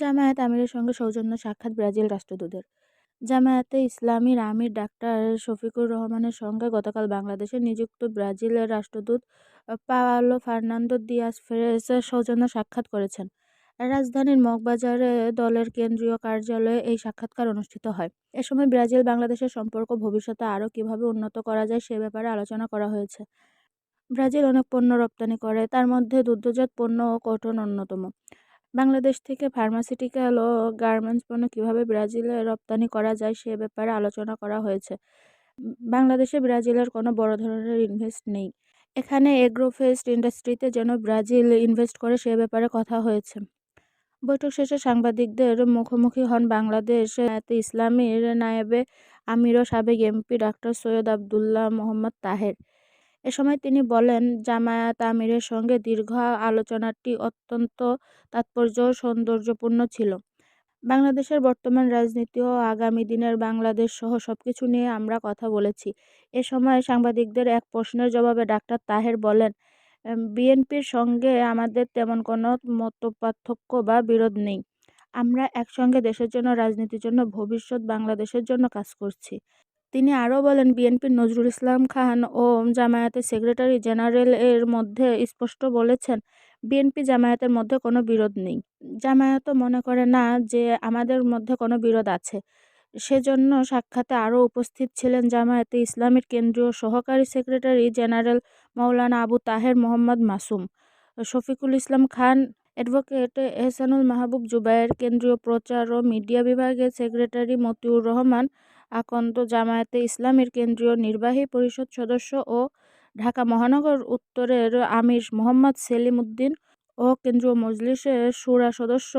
জামায়াত আমিরের সঙ্গে সৌজন্য সাক্ষাৎ ব্রাজিল রাষ্ট্রদূতের। জামায়াতে ইসলামীর আমির ডাক্তার শফিকুর রহমানের সঙ্গে গতকাল বাংলাদেশে নিযুক্ত ব্রাজিলের রাষ্ট্রদূত পাওলো ফার্নান্দো দিয়াস ফেরেস সৌজন্য সাক্ষাৎ করেছেন। রাজধানীর মগবাজারে দলের কেন্দ্রীয় কার্যালয়ে এই সাক্ষাৎকার অনুষ্ঠিত হয়। এ সময় ব্রাজিল বাংলাদেশের সম্পর্ক ভবিষ্যতে আরও কীভাবে উন্নত করা যায় সে ব্যাপারে আলোচনা করা হয়েছে। ব্রাজিল অনেক পণ্য রপ্তানি করে, তার মধ্যে দুগ্ধজাত পণ্য ও কটন অন্যতম। বাংলাদেশ থেকে ফার্মাসিউটিক্যাল ও গার্মেন্টস পণ্য কীভাবে ব্রাজিলে রপ্তানি করা যায় সে ব্যাপারে আলোচনা করা হয়েছে। বাংলাদেশে ব্রাজিলের কোনো বড় ধরনের ইনভেস্ট নেই। এখানে এগ্রোফেস্ট ইন্ডাস্ট্রিতে যেন ব্রাজিল ইনভেস্ট করে সে ব্যাপারে কথা হয়েছে। বৈঠক শেষে সাংবাদিকদের মুখোমুখি হন বাংলাদেশ জামায়াতে ইসলামীর নায়েবে আমির ও সাবেক এমপি ডাক্তার সৈয়দ আবদুল্লাহ মোহাম্মদ তাহের। এ সময় তিনি বলেন, জামায়াত আমিরের সঙ্গে দীর্ঘ আলোচনাটি অত্যন্ত তাৎপর্য ও সৌন্দর্যপূর্ণ ছিল। বাংলাদেশের বর্তমান রাজনীতি ও আগামী দিনের বাংলাদেশ সহ সবকিছু নিয়ে আমরা কথা বলেছি। এ সময় সাংবাদিকদের এক প্রশ্নের জবাবে ডাক্তার তাহের বলেন, বিএনপির সঙ্গে আমাদের তেমন কোনো মতপার্থক্য বা বিরোধ নেই। আমরা একসঙ্গে দেশের জন্য, রাজনীতির জন্য, ভবিষ্যৎ বাংলাদেশের জন্য কাজ করছি। তিনি আরও বলেন, বিএনপির নজরুল ইসলাম খান ও জামায়াতের সেক্রেটারি জেনারেল এর মধ্যে স্পষ্ট বলেছেন, বিএনপি জামায়াতের মধ্যে কোনো বিরোধ নেই। জামায়াতও মনে করে না যে আমাদের মধ্যে কোনো বিরোধ আছে। সেজন্য সাক্ষাতে আরও উপস্থিত ছিলেন জামায়াতে ইসলামীর কেন্দ্রীয় সহকারী সেক্রেটারি জেনারেল মাওলানা আবু তাহের মোহাম্মদ মাসুম, শফিকুল ইসলাম খান, অ্যাডভোকেট এহসানুল মাহবুব জুবায়ের, কেন্দ্রীয় প্রচার ও মিডিয়া বিভাগের সেক্রেটারি মতিউর রহমান আকন্দ, জামায়াতে ইসলামীর কেন্দ্রীয় নির্বাহী পরিষদ সদস্য ও ঢাকা মহানগর উত্তরের আমির মোহাম্মদ সেলিম উদ্দিন ও কেন্দ্রীয় মজলিসের শুরা সদস্য